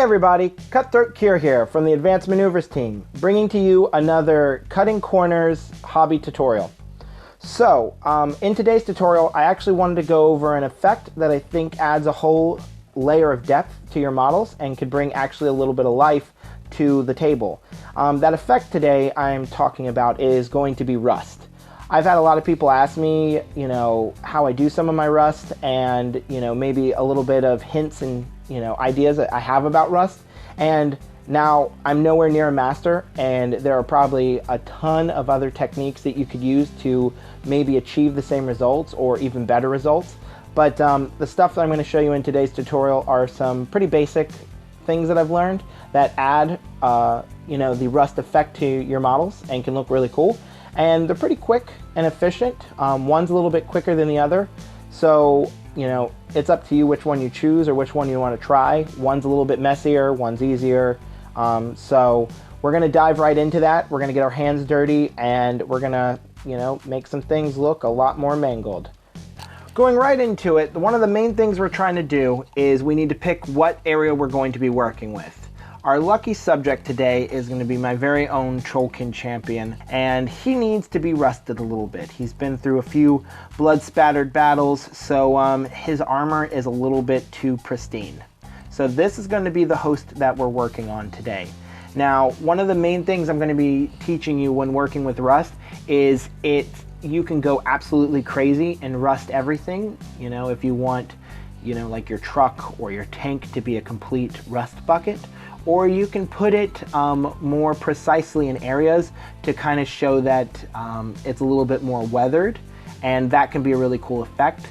everybody, Cutthroat Cure here from the Advanced Maneuvers team, bringing to you another Cutting Corners hobby tutorial. So, in today's tutorial, I actually wanted to go over an effect that I think adds a whole layer of depth to your models and could bring actually a little bit of life to the table. That effect today I'm talking about is going to be rust. I've had a lot of people ask me, how I do some of my rust and, maybe a little bit of hints and, ideas that I have about rust. And now I'm nowhere near a master, and there are probably a ton of other techniques that you could use to maybe achieve the same results or even better results. But the stuff that I'm going to show you in today's tutorial are some pretty basic things that I've learned that add, the rust effect to your models and can look really cool. And they're pretty quick and efficient. One's a little bit quicker than the other. So, it's up to you which one you choose or which one you want to try. One's a little bit messier, one's easier. So we're going to dive right into that. We're going to get our hands dirty and we're going to, make some things look a lot more mangled. Going right into it, one of the main things we're trying to do is we need to pick what area we're going to be working with. Our lucky subject today is going to be my very own Trollkin champion, and he needs to be rusted a little bit. He's been through a few blood-spattered battles, so his armor is a little bit too pristine. So this is going to be the host that we're working on today. Now, one of the main things I'm going to be teaching you when working with rust is you can go absolutely crazy and rust everything. If you want, like your truck or your tank to be a complete rust bucket. Or you can put it more precisely in areas to kind of show that it's a little bit more weathered, and that can be a really cool effect.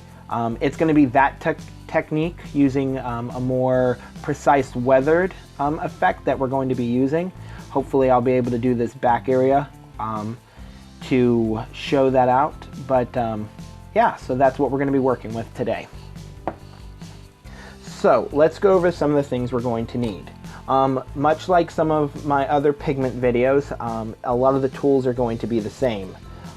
It's going to be that technique using a more precise weathered effect that we're going to be using. Hopefully I'll be able to do this back area to show that out, but yeah, so that's what we're going to be working with today. So let's go over some of the things we're going to need. Much like some of my other pigment videos, a lot of the tools are going to be the same.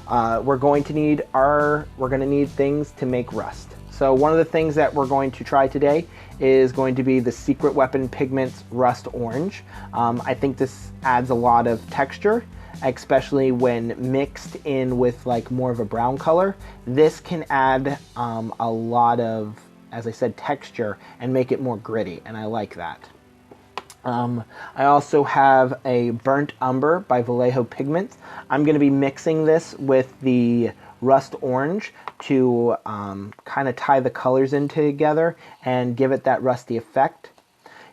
We're going to need things to make rust. So one of the things that we're going to try today is going to be the Secret Weapon Pigments Rust Orange. I think this adds a lot of texture, especially when mixed in with like more of a brown color. This can add a lot of, as I said, texture and make it more gritty, and I like that. I also have a Burnt Umber by Vallejo Pigments. I'm going to be mixing this with the Rust Orange to kind of tie the colors in together and give it that rusty effect.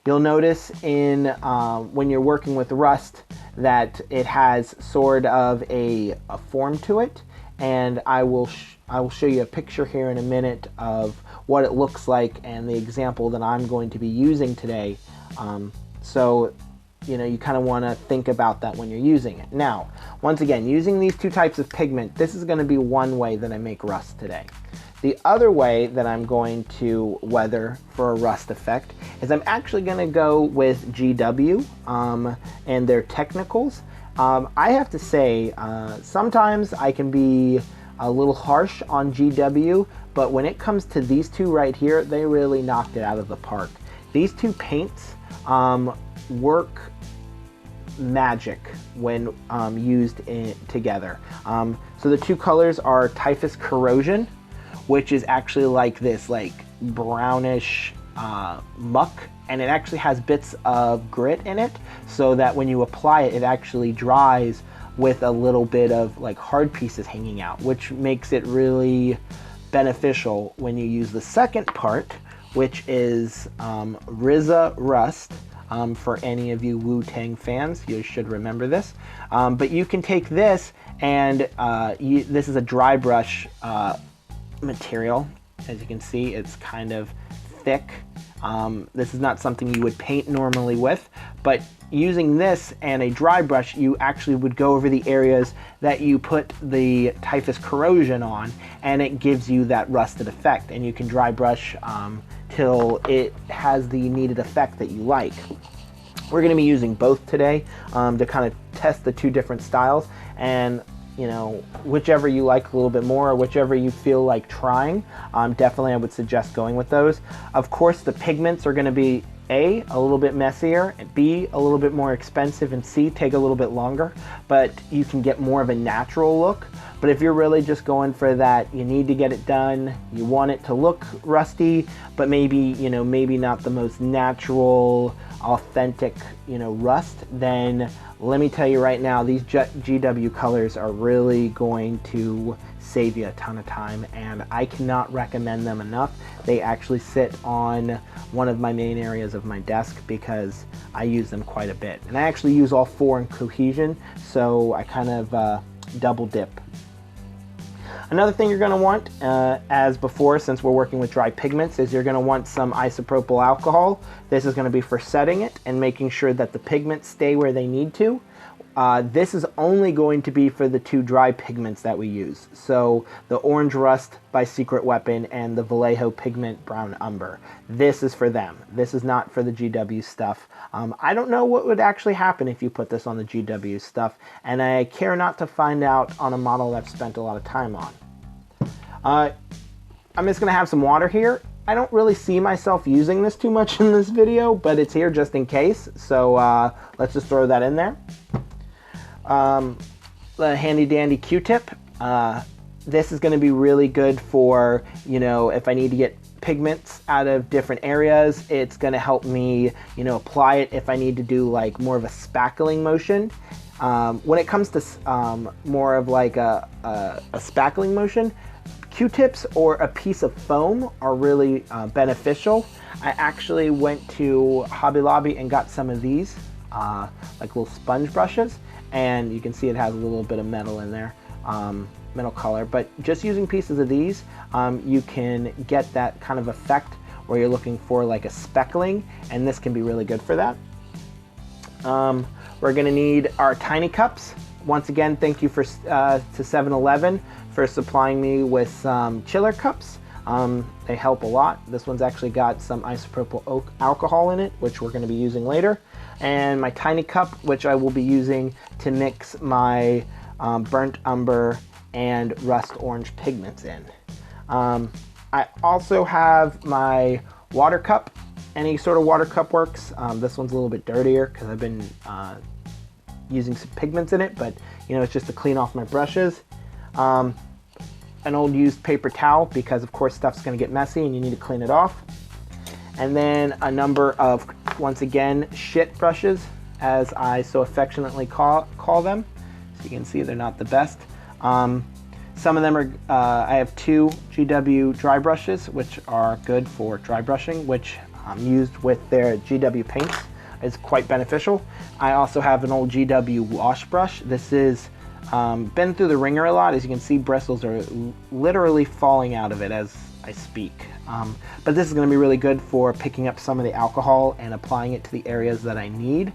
You'll notice when you're working with rust that it has sort of a form to it, and I will show you a picture here in a minute of what it looks like and the example that I'm going to be using today. So, you kind of want to think about that when you're using it. Now, once again, using these two types of pigment, this is going to be one way that I make rust today. The other way that I'm going to weather for a rust effect is I'm actually going to go with GW and their technicals. I have to say, sometimes I can be a little harsh on GW, but when it comes to these two right here, they really knocked it out of the park. These two paints work magic when used together. So the two colors are Typhus Corrosion, which is actually like this brownish muck, and it actually has bits of grit in it, so that when you apply it, it actually dries with a little bit of hard pieces hanging out, which makes it really beneficial when you use the second part, which is RZA Rust. For any of you Wu-Tang fans, you should remember this. But you can take this and this is a dry brush material. As you can see, it's kind of thick. This is not something you would paint normally with, but using this and a dry brush, you actually would go over the areas that you put the Typhus Corrosion on, and it gives you that rusted effect, and you can dry brush till it has the needed effect that you like. We're going to be using both today to kind of test the two different styles, and whichever you like a little bit more or whichever you feel like trying, definitely I would suggest going with those. Of course, the pigments are going to be A, a little bit messier, B, a little bit more expensive, and C, take a little bit longer, but you can get more of a natural look. But if you're really just going for that, you need to get it done, you want it to look rusty, but maybe, you know, maybe not the most natural, authentic, you know, rust, then let me tell you right now, these GW colors are really going to save you a ton of time, and I cannot recommend them enough. They actually sit on one of my main areas of my desk because I use them quite a bit. And I actually use all 4 in cohesion, so I kind of double dip. Another thing you're going to want, as before, since we're working with dry pigments, is you're going to want some isopropyl alcohol. This is going to be for setting it and making sure that the pigments stay where they need to. This is only going to be for the 2 dry pigments that we use. So the Orange Rust by Secret Weapon and the Vallejo Pigment Brown Umber. This is for them. This is not for the GW stuff. I don't know what would actually happen if you put this on the GW stuff, and I care not to find out on a model I've spent a lot of time on. I'm just going to have some water here. I don't really see myself using this too much in this video, but it's here just in case. So let's just throw that in there. The handy dandy Q-tip. This is going to be really good for, you know, if I need to get pigments out of different areas. It's going to help me, you know, apply it if I need to do like more of a spackling motion. When it comes to more of like a spackling motion, Q-tips or a piece of foam are really beneficial. I actually went to Hobby Lobby and got some of these, like little sponge brushes, and you can see it has a little bit of metal in there, metal color. But just using pieces of these, you can get that kind of effect where you're looking for like a speckling, and this can be really good for that. We're gonna need our tiny cups. Once again, thank you to 7-Eleven for supplying me with some chiller cups. They help a lot. This one's actually got some isopropyl alcohol in it, which we're going to be using later. And my tiny cup, which I will be using to mix my burnt umber and rust orange pigments in. I also have my water cup. Any sort of water cup works. This one's a little bit dirtier because I've been using some pigments in it, but you know, it's just to clean off my brushes. An old used paper towel, because of course stuff's going to get messy and you need to clean it off. And then a number of, once again, shit brushes, as I so affectionately call them. So you can see they're not the best. Some of them are, I have 2 GW dry brushes, which are good for dry brushing, which used with their GW paints is quite beneficial. I also have an old GW wash brush. This is been through the ringer a lot. As you can see, bristles are literally falling out of it as I speak. But this is going to be really good for picking up some of the alcohol and applying it to the areas that I need.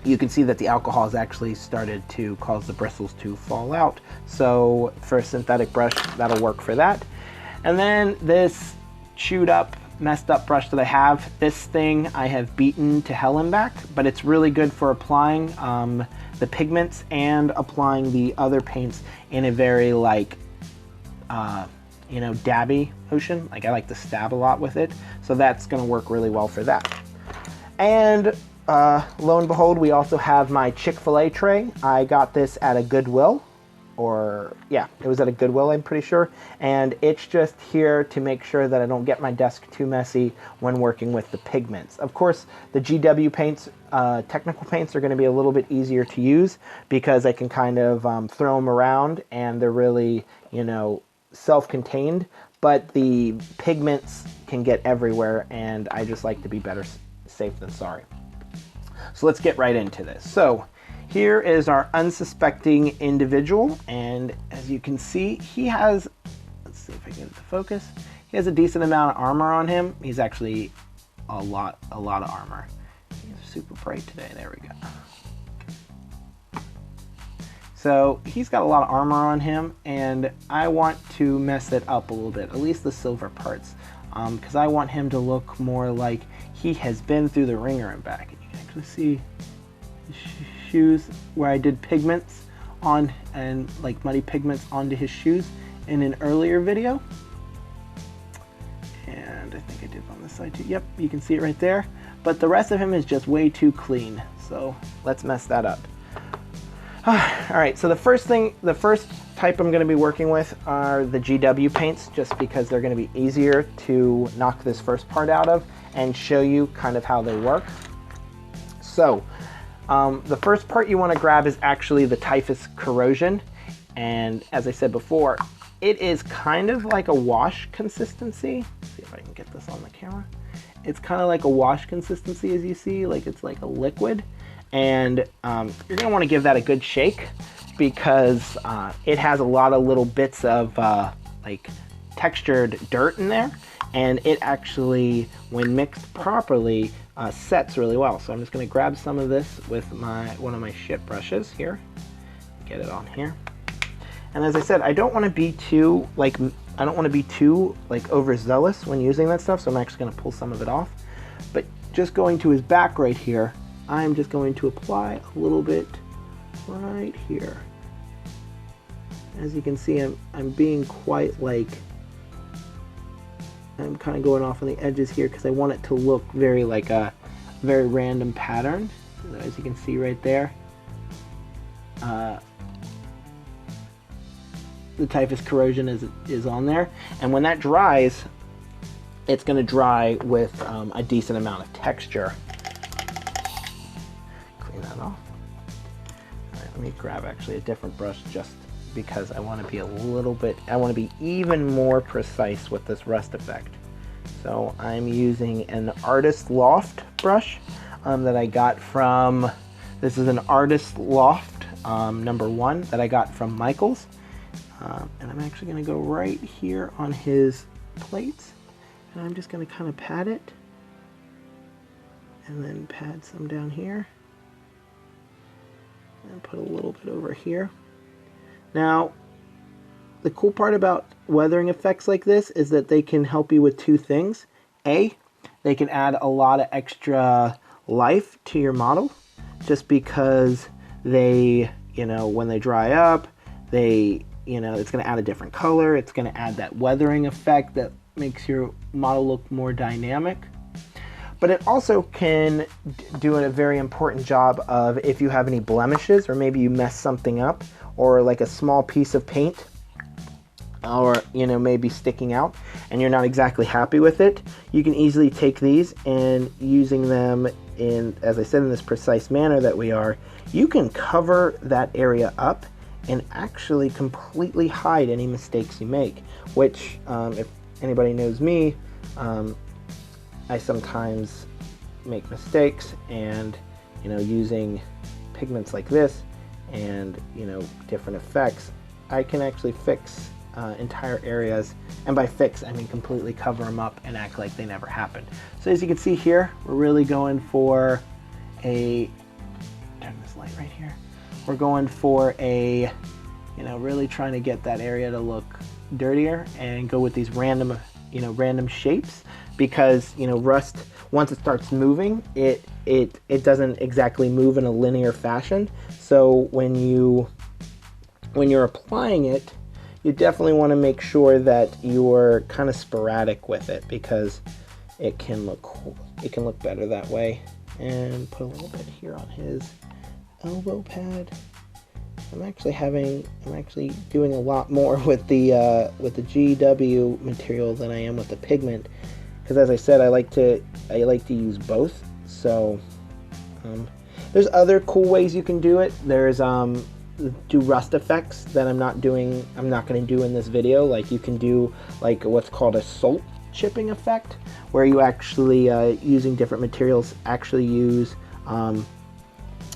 You can see that the alcohol has actually started to cause the bristles to fall out. So for a synthetic brush, that'll work for that. And then this chewed up, messed up brush that I have, this thing I have beaten to hell and back, but it's really good for applying the pigments and applying the other paints in a very like, you know, dabby motion. Like I like to stab a lot with it, so that's going to work really well for that. And lo and behold, we also have my Chick-fil-A tray. I got this at a Goodwill, or yeah, it was at a Goodwill, I'm pretty sure. And it's just here to make sure that I don't get my desk too messy when working with the pigments. Of course, the GW paints, technical paints, are going to be a little bit easier to use because I can kind of throw them around and they're really, you know, self-contained. But the pigments can get everywhere, and I just like to be better safe than sorry. So let's get right into this. So here is our unsuspecting individual, and as you can see, he has, let's see if I can get it to focus, he has a decent amount of armor on him. He's actually a lot of armor. He's super bright today, there we go. So he's got a lot of armor on him, and I want to mess it up a little bit, at least the silver parts, because I want him to look more like he has been through the ringer and back. And you can actually see his shoes where I did pigments on, and like muddy pigments onto his shoes in an earlier video. And And I think I did on this side too. Yep, you can see it right there. But the rest of him is just way too clean. So let's mess that up. All right, so the first type I'm going to be working with are the GW paints, just because they're going to be easier to knock this first part out of and show you kind of how they work. So the first part you want to grab is actually the Typhus Corrosion. And as I said before, it is kind of like a wash consistency. Let's see if I can get this on the camera. It's kind of like a wash consistency, as you see, like it's like a liquid. And you're gonna want to give that a good shake, because it has a lot of little bits of like textured dirt in there, and it actually, when mixed properly, sets really well. So I'm just gonna grab some of this with one of my ship brushes here, get it on here. And as I said, I don't want to be too overzealous when using that stuff, so I'm actually going to pull some of it off. But just going to his back right here, I'm just going to apply a little bit right here. As you can see, I'm being quite I'm kind of going off on the edges here because I want it to look very like a very random pattern. So as you can see right there, the Typhus Corrosion is on there, and when that dries, it's going to dry with a decent amount of texture. Clean that off. All right, let me grab actually a different brush, just because I want to be I want to be even more precise with this rust effect. So I'm using an Artist Loft brush that I got from, this is an Artist Loft #1 that I got from Michaels. And I'm actually going to go right here on his plates, and I'm just going to kind of pat it, and then pat some down here, and put a little bit over here. Now, the cool part about weathering effects like this is that they can help you with two things. A, they can add a lot of extra life to your model, just because they, when they dry up, it's going to add a different color. It's going to add that weathering effect that makes your model look more dynamic. But it also can do a very important job of if you have any blemishes, or maybe you mess something up, or like a small piece of paint, or maybe sticking out, and you're not exactly happy with it, you can easily take these, and using them in, as I said, in this precise manner that we are, you can cover that area up and actually completely hide any mistakes you make, which if anybody knows me, I sometimes make mistakes, and using pigments like this and different effects, I can actually fix entire areas, and by fix I mean completely cover them up and act like they never happened. So as you can see here, we're really going for turn this light right here. We're going for a, really trying to get that area to look dirtier, and go with these random shapes, because rust, once it starts moving, it doesn't exactly move in a linear fashion. So when you're applying it, you definitely want to make sure that you're kind of sporadic with it, because it can look better that way. And put a little bit here on his elbow pad. I'm actually doing a lot more with the GW material than I am with the pigment, because as I said, I like to use both. So there's other cool ways you can do it. There's do rust effects that I'm not going to do in this video. Like you can do like what's called a salt chipping effect, where you actually using different materials actually use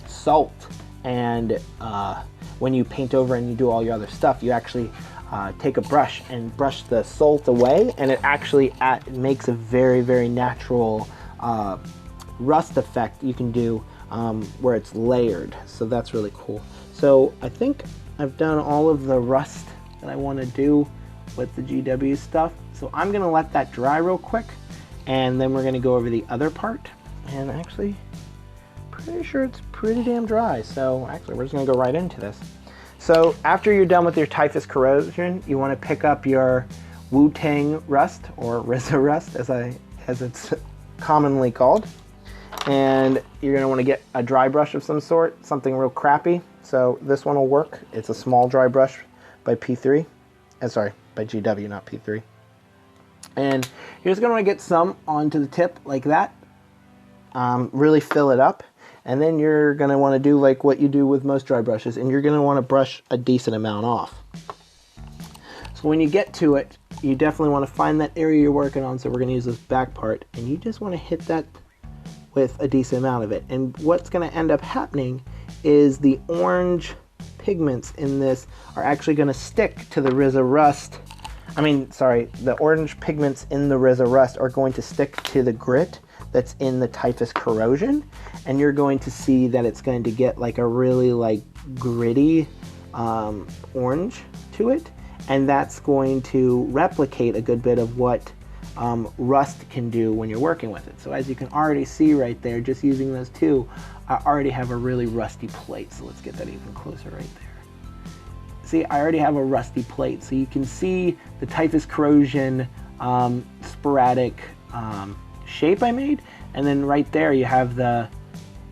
salt, and when you paint over and you do all your other stuff, you actually take a brush and brush the salt away, and it actually makes a very, very natural rust effect you can do where it's layered. So that's really cool. So I think I've done all of the rust that I want to do with the GW stuff. So I'm going to let that dry real quick, and then we're going to go over the other part. And actually, pretty sure it's pretty damn dry. So actually, we're just going to go right into this. So after you're done with your Typhus Corrosion, you want to pick up your Wu-Tang rust, or RZA rust as it's commonly called. And you're going to want to get a dry brush of some sort, something real crappy. So this one will work. It's a small dry brush by P3. Sorry, by GW, not P3. And you're just going to want to get some onto the tip like that. Really fill it up. And then you're going to want to do like what you do with most dry brushes, and you're going to want to brush a decent amount off. So when you get to it, you definitely want to find that area you're working on. So we're going to use this back part, and you just want to hit that with a decent amount of it. And what's going to end up happening is the orange pigments in this are actually going to stick to the RZA rust. The orange pigments in the RZA rust are going to stick to the grit that's in the typhus corrosion, and you're going to see that it's going to get like a really like gritty orange to it, and that's going to replicate a good bit of what rust can do when you're working with it. So as you can already see right there, just using those two, I already have a really rusty plate. So let's get that even closer right there. See, I already have a rusty plate. So you can see the typhus corrosion sporadic shape I made. And then right there you have the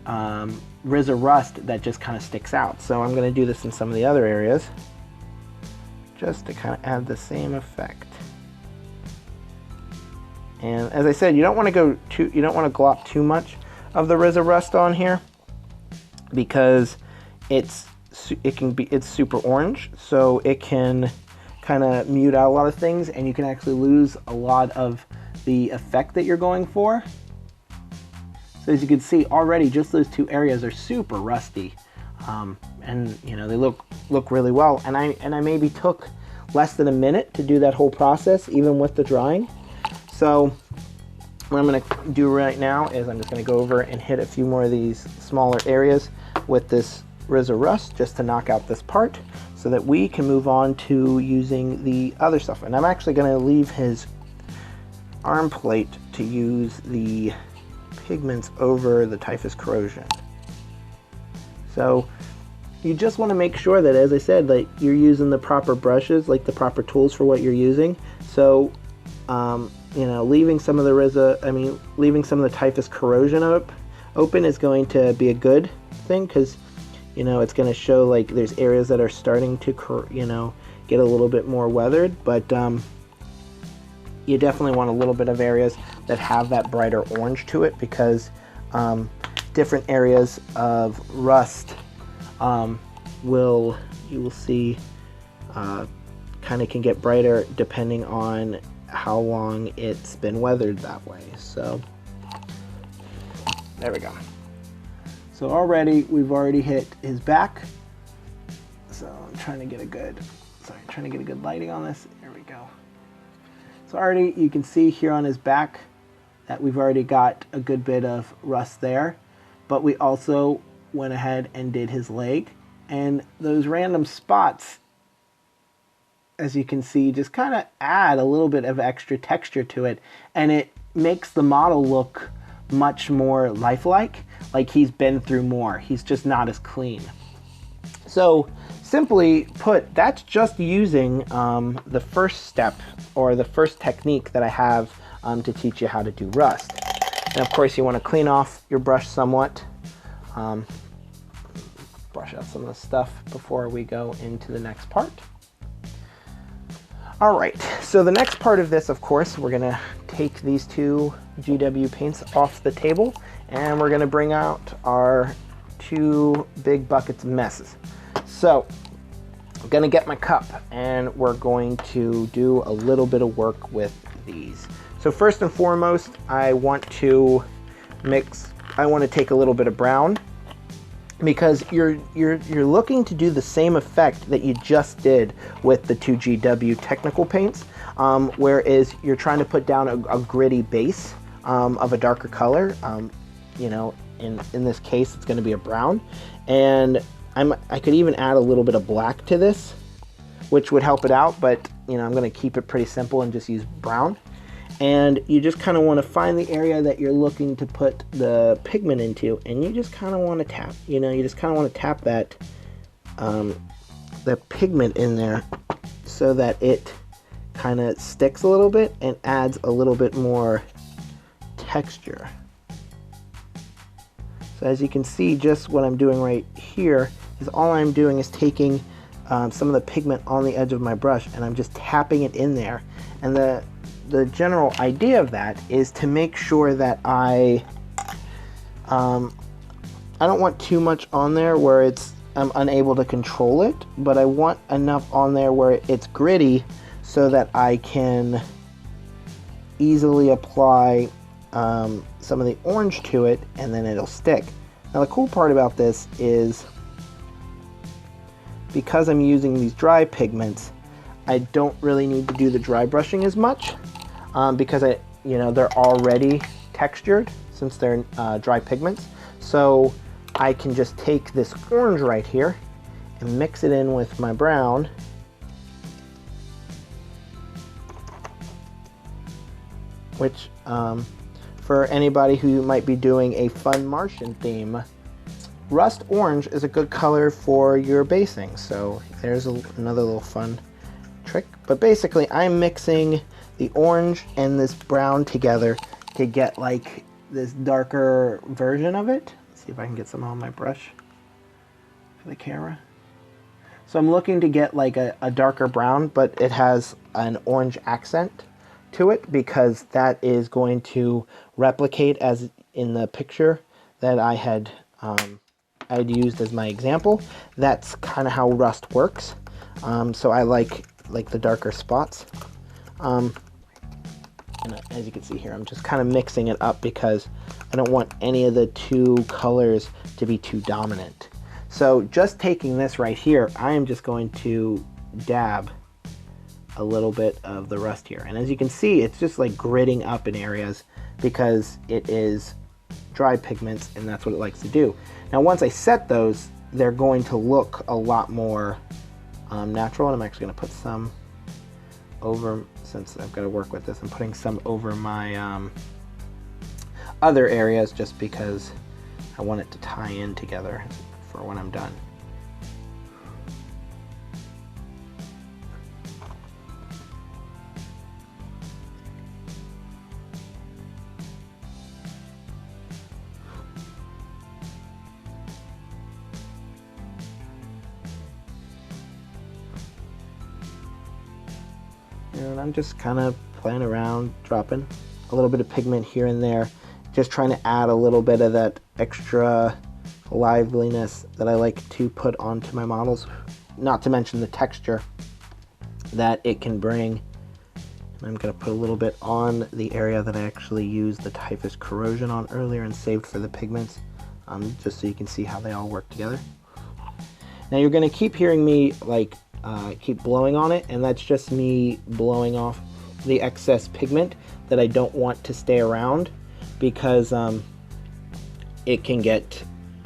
RZA rust that just kind of sticks out. So I'm going to do this in some of the other areas just to kind of add the same effect. And as I said, you don't want to glop too much of the RZA rust on here, because it's super orange, so it can kind of mute out a lot of things, and you can actually lose a lot of the effect that you're going for. So as you can see already, just those two areas are super rusty, and you know, they look really well. And I maybe took less than a minute to do that whole process, even with the drying. So what I'm going to do right now is I'm just going to go over and hit a few more of these smaller areas with this RZA rust just to knock out this part, so that we can move on to using the other stuff. And I'm actually going to leave his arm plate to use the pigments over the typhus corrosion. So you just want to make sure that, as I said, like you're using the proper brushes, like the proper tools for what you're using. So you know, leaving some of the typhus corrosion open is going to be a good thing, because you know, it's going to show like there's areas that are starting to get a little bit more weathered, but you definitely want a little bit of areas that have that brighter orange to it, because different areas of rust you will see kind of can get brighter depending on how long it's been weathered that way. So there we go. So we've already hit his back. So I'm trying to get a good lighting on this. There we go. So already you can see here on his back that we've already got a good bit of rust there, but we also went ahead and did his leg, and those random spots, as you can see, just kind of add a little bit of extra texture to it, and it makes the model look much more lifelike, like he's been through more. He's just not as clean. So simply put, that's just using the first step, or the first technique that I have to teach you how to do rust. And of course you want to clean off your brush somewhat, brush out some of the stuff before we go into the next part. Alright, so the next part of this, of course, we're going to take these two GW paints off the table, and we're going to bring out our two big buckets of messes. So I'm going to get my cup, and we're going to do a little bit of work with these. So first and foremost, I want to take a little bit of brown, because you're looking to do the same effect that you just did with the two GW technical paints, whereas you're trying to put down a gritty base of a darker color. You know, in this case, it's going to be a brown, and I could even add a little bit of black to this, which would help it out, but you know, I'm going to keep it pretty simple and just use brown. And you just kind of want to find the area that you're looking to put the pigment into, and you just kind of want to tap, that the pigment in there, so that it kind of sticks a little bit and adds a little bit more texture. So as you can see, just what I'm doing right here is all I'm doing is taking some of the pigment on the edge of my brush and I'm just tapping it in there. And the general idea of that is to make sure that I don't want too much on there where I'm unable to control it, but I want enough on there where it's gritty so that I can easily apply some of the orange to it and then it'll stick. Now the cool part about this is because I'm using these dry pigments, I don't really need to do the dry brushing as much because they're already textured since they're dry pigments. So I can just take this orange right here and mix it in with my brown. Which, for anybody who might be doing a fun Martian theme, rust orange is a good color for your basing. So there's another little fun trick. But basically, I'm mixing the orange and this brown together to get like this darker version of it. Let's see if I can get some on my brush for the camera. So I'm looking to get like a darker brown, but it has an orange accent to it because that is going to replicate as in the picture that I had I'd used as my example. That's kind of how rust works. So I like the darker spots. And as you can see here, I'm just kind of mixing it up because I don't want any of the two colors to be too dominant. So just taking this right here, I am just going to dab a little bit of the rust here. And as you can see, it's just like gritting up in areas because it is dry pigments and that's what it likes to do. Now once I set those, they're going to look a lot more natural. And I'm actually going to put some over, since I've got to work with this, I'm putting some over my other areas just because I want it to tie in together for when I'm done. And I'm just kind of playing around, dropping a little bit of pigment here and there, just trying to add a little bit of that extra liveliness that I like to put onto my models, not to mention the texture that it can bring. And I'm going to put a little bit on the area that I actually used the typhus corrosion on earlier and saved for the pigments, just so you can see how they all work together. Now you're going to keep hearing me like keep blowing on it, and that's just me blowing off the excess pigment that I don't want to stay around because it can get,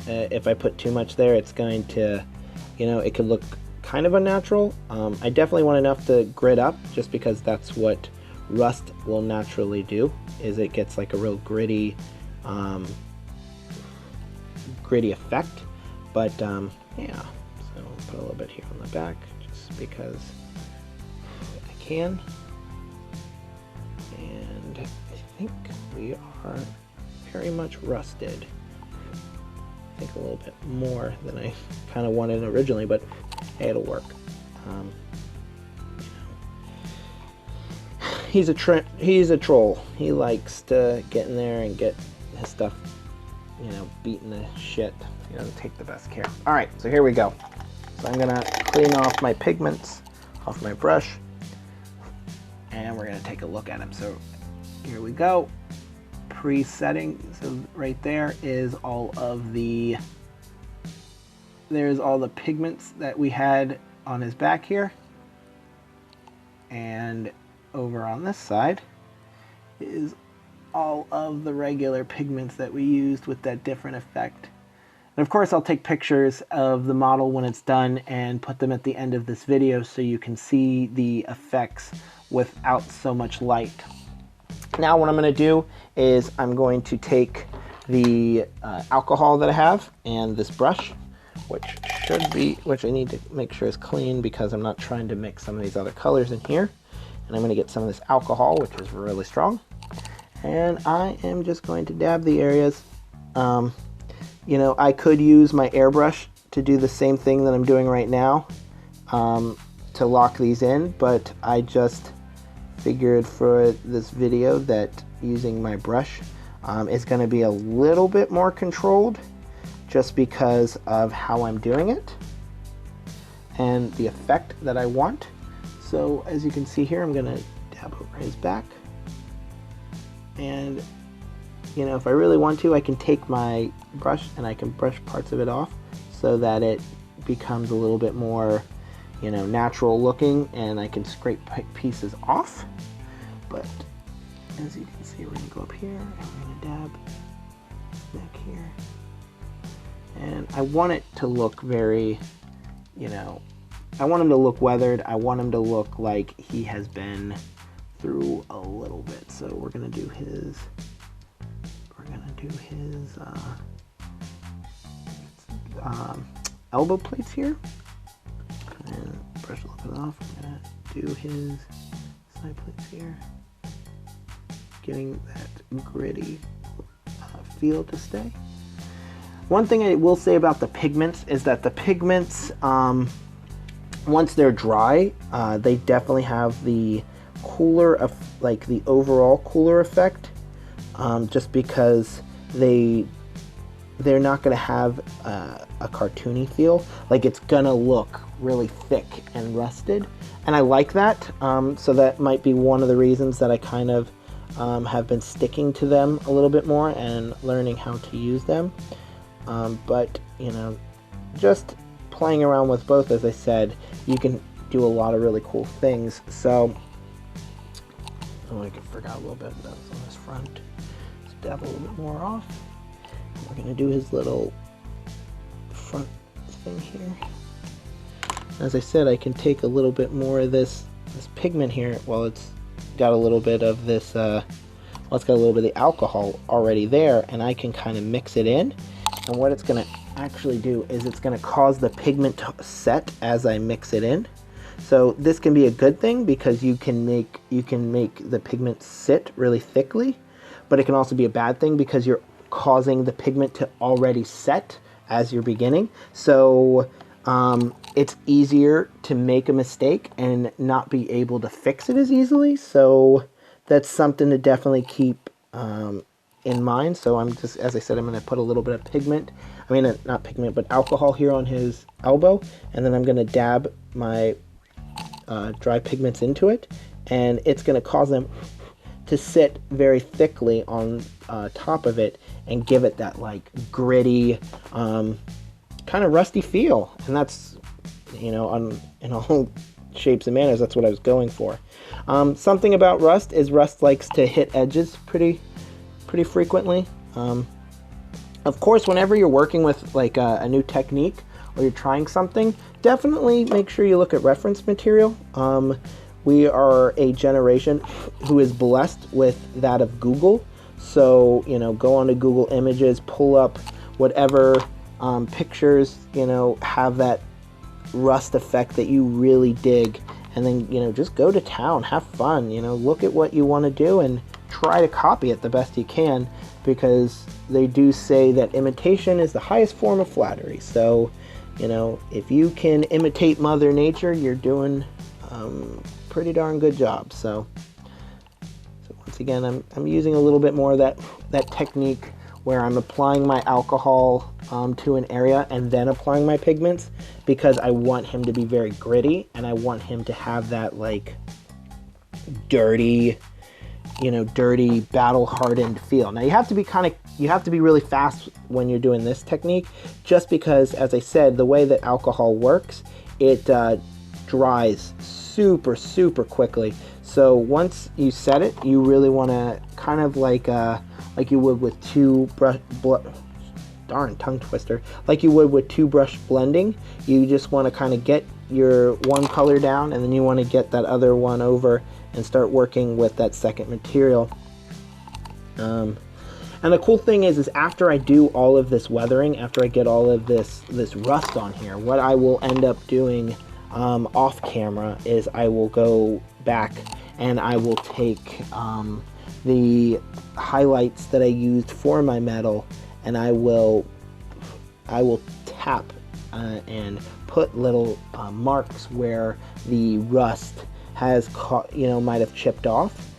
if I put too much there, it's going to, it could look kind of unnatural. I definitely want enough to grit up just because that's what rust will naturally do, is it gets like a real gritty effect. But yeah, so I'll put a little bit here on the back because I can, and I think we are very much rusted. I think a little bit more than I kind of wanted originally, but hey, it'll work. He's a troll. He likes to get in there and get his stuff, beaten to shit. He doesn't take the best care. All right, so here we go. So I'm gonna clean off my pigments off my brush, and we're gonna take a look at them. So here we go, pre-setting. So right there is all the pigments that we had on his back here, and over on this side is all of the regular pigments that we used with that different effect. And of course, I'll take pictures of the model when it's done and put them at the end of this video so you can see the effects without so much light. Now what I'm going to do is I'm going to take the alcohol that I have and this brush, which I need to make sure is clean because I'm not trying to mix some of these other colors in here. And I'm going to get some of this alcohol, which is really strong. And I am just going to dab the areas. You know, I could use my airbrush to do the same thing that I'm doing right now, to lock these in, but I just figured for this video that using my brush is going to be a little bit more controlled, just because of how I'm doing it and the effect that I want. So as you can see here, I'm going to dab over his back. And, you know, if I really want to, I can take my brush and I can brush parts of it off so that it becomes a little bit more, you know, natural looking, and I can scrape pieces off. But as you can see, we're going to go up here and we're going to dab his neck here. And I want it to look very, you know, I want him to look weathered. I want him to look like he has been through a little bit. So we're gonna do his elbow plates here, and brush a little bit off. I'm gonna do his side plates here, getting that gritty feel to stay. One thing I will say about the pigments is that the pigments, once they're dry, they definitely have the cooler of like the overall cooler effect, just because they're not going to have a cartoony feel. Like, it's gonna look really thick and rusted, and I like that. So that might be one of the reasons that I kind of have been sticking to them a little bit more and learning how to use them. But you know, just playing around with both, as I said, you can do a lot of really cool things. So, oh, I forgot a little bit that was on this front. Let's dab a little bit more off. We're gonna do his little front thing here. As I said, I can take a little bit more of this pigment here. Well, it's got a little bit of this, well, it's got a little bit of the alcohol already there, and I can kind of mix it in. And what it's going to actually do is it's going to cause the pigment to set as I mix it in. So this can be a good thing because you can make the pigment sit really thickly, but it can also be a bad thing because you're causing the pigment to already set as you're beginning. So it's easier to make a mistake and not be able to fix it as easily. So that's something to definitely keep in mind. So I'm just, as I said, I'm going to put a little bit of pigment, I mean, not pigment, but alcohol here on his elbow, and then I'm going to dab my dry pigments into it, and it's going to cause them to sit very thickly on top of it and give it that like gritty, kind of rusty feel. And that's, you know, in all shapes and manners, that's what I was going for. Something about rust is rust likes to hit edges pretty frequently. Of course, whenever you're working with like a new technique or you're trying something, definitely make sure you look at reference material. We are a generation who is blessed with that of Google. So, you know, go onto Google Images, pull up whatever pictures, you know, have that rust effect that you really dig, and then, you know, just go to town, have fun, you know, look at what you want to do and try to copy it the best you can, because they do say that imitation is the highest form of flattery. So, you know, if you can imitate Mother Nature, you're doing pretty darn good job. So once again, I'm using a little bit more of that technique where I'm applying my alcohol to an area and then applying my pigments, because I want him to be very gritty and I want him to have that like dirty, you know, dirty, battle-hardened feel. Now you have to be really fast when you're doing this technique, just because, as I said, the way that alcohol works, it dries super quickly. So once you set it, you really want to kind of like you would with tongue twister, like you would with two brush blending. You just want to kind of get your one color down, and then you want to get that other one over and start working with that second material. And the cool thing is after I do all of this weathering, after I get all of this rust on here, what I will end up doing off camera is I will go back and I will take the highlights that I used for my metal, and I will tap and put little marks where the rust has caught, you know, might have chipped off,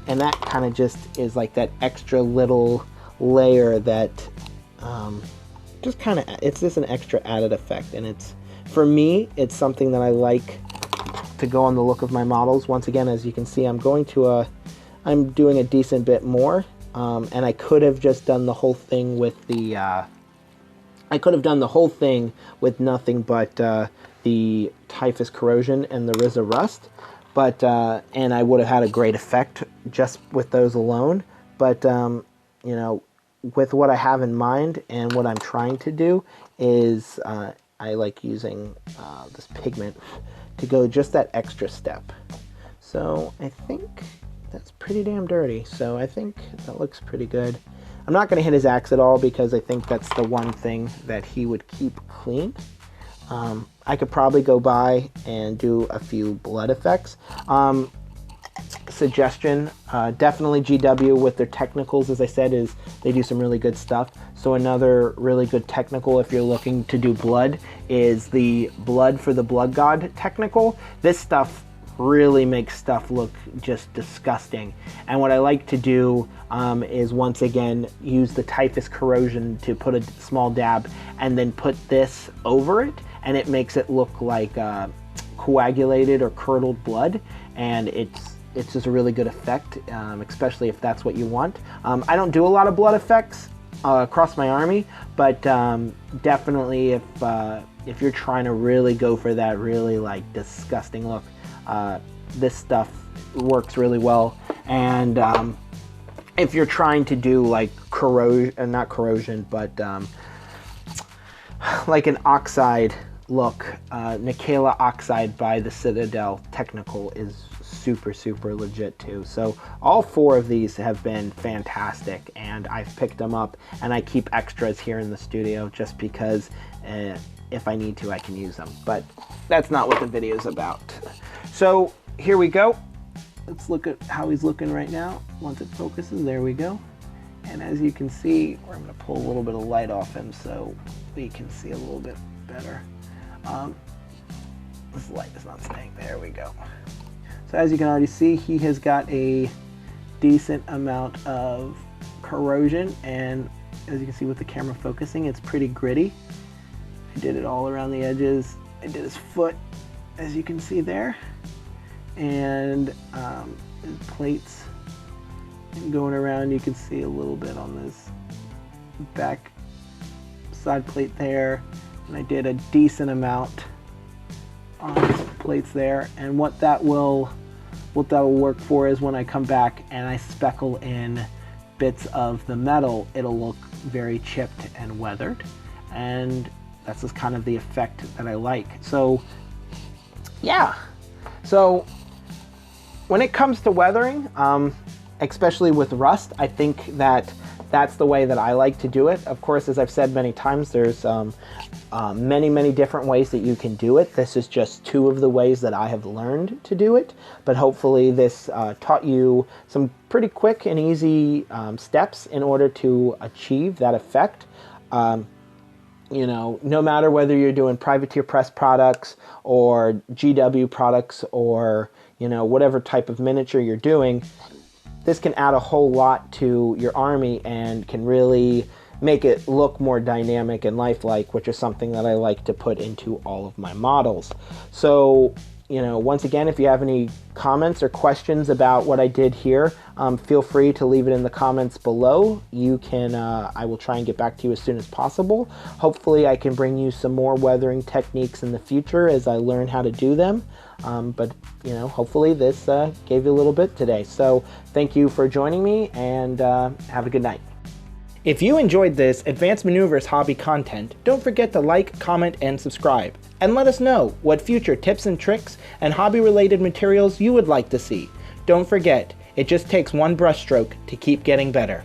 and that kind of just is like that extra little layer that just kind of, it's just an extra added effect, and it's, for me, it's something that I like to go on the look of my models. Once again, as you can see, I'm doing a decent bit more, and I could have just done the whole thing with the nothing but the typhus corrosion and the RZA rust, but and I would have had a great effect just with those alone. But you know, with what I have in mind and what I'm trying to do is I like using this pigment to go just that extra step. So I think that's pretty damn dirty. So I think that looks pretty good. I'm not going to hit his axe at all because I think that's the one thing that he would keep clean. I could probably go by and do a few blood effects. Suggestion, definitely GW with their technicals, as I said, is they do some really good stuff. So another really good technical, if you're looking to do blood, is the Blood for the Blood God technical. This stuff really makes stuff look just disgusting. And what I like to do is, once again, use the typhus corrosion to put a small dab and then put this over it, and it makes it look like coagulated or curdled blood, and it's just a really good effect, especially if that's what you want. I don't do a lot of blood effects across my army, but definitely if you're trying to really go for that really like disgusting look, this stuff works really well. And if you're trying to do like corrosion, not corrosion, but like an oxide look, Nikela Oxide by the Citadel Technical is super legit too. So all four of these have been fantastic, and I've picked them up, and I keep extras here in the studio just because if I need to, I can use them. But that's not what the video is about. So here we go. Let's look at how he's looking right now. Once it focuses, there we go. And as you can see, I'm going to pull a little bit of light off him so we can see a little bit better. This light is not staying. There we go. So as you can already see, he has got a decent amount of corrosion, and as you can see with the camera focusing, it's pretty gritty. I did it all around the edges. I did his foot, as you can see there, and his plates. And going around, you can see a little bit on this back side plate there, and I did a decent amount on his plates there. And what that will work for is when I come back and I speckle in bits of the metal, it'll look very chipped and weathered, and that's just kind of the effect that I like. So yeah, so when it comes to weathering, especially with rust, I think that that's the way that I like to do it. Of course, as I've said many times, there's many different ways that you can do it. This is just two of the ways that I have learned to do it, but hopefully this taught you some pretty quick and easy steps in order to achieve that effect. You know, no matter whether you're doing privateer press products or GW products or, you know, whatever type of miniature you're doing, this can add a whole lot to your army and can really make it look more dynamic and lifelike, which is something that I like to put into all of my models. So, you know, once again, if you have any comments or questions about what I did here, feel free to leave it in the comments below. You can, I will try and get back to you as soon as possible. Hopefully I can bring you some more weathering techniques in the future as I learn how to do them. But, you know, hopefully this gave you a little bit today. So thank you for joining me, and have a good night. If you enjoyed this Advanced Maneuvers hobby content, don't forget to like, comment, and subscribe. And let us know what future tips and tricks and hobby-related materials you would like to see. Don't forget, it just takes one brushstroke to keep getting better.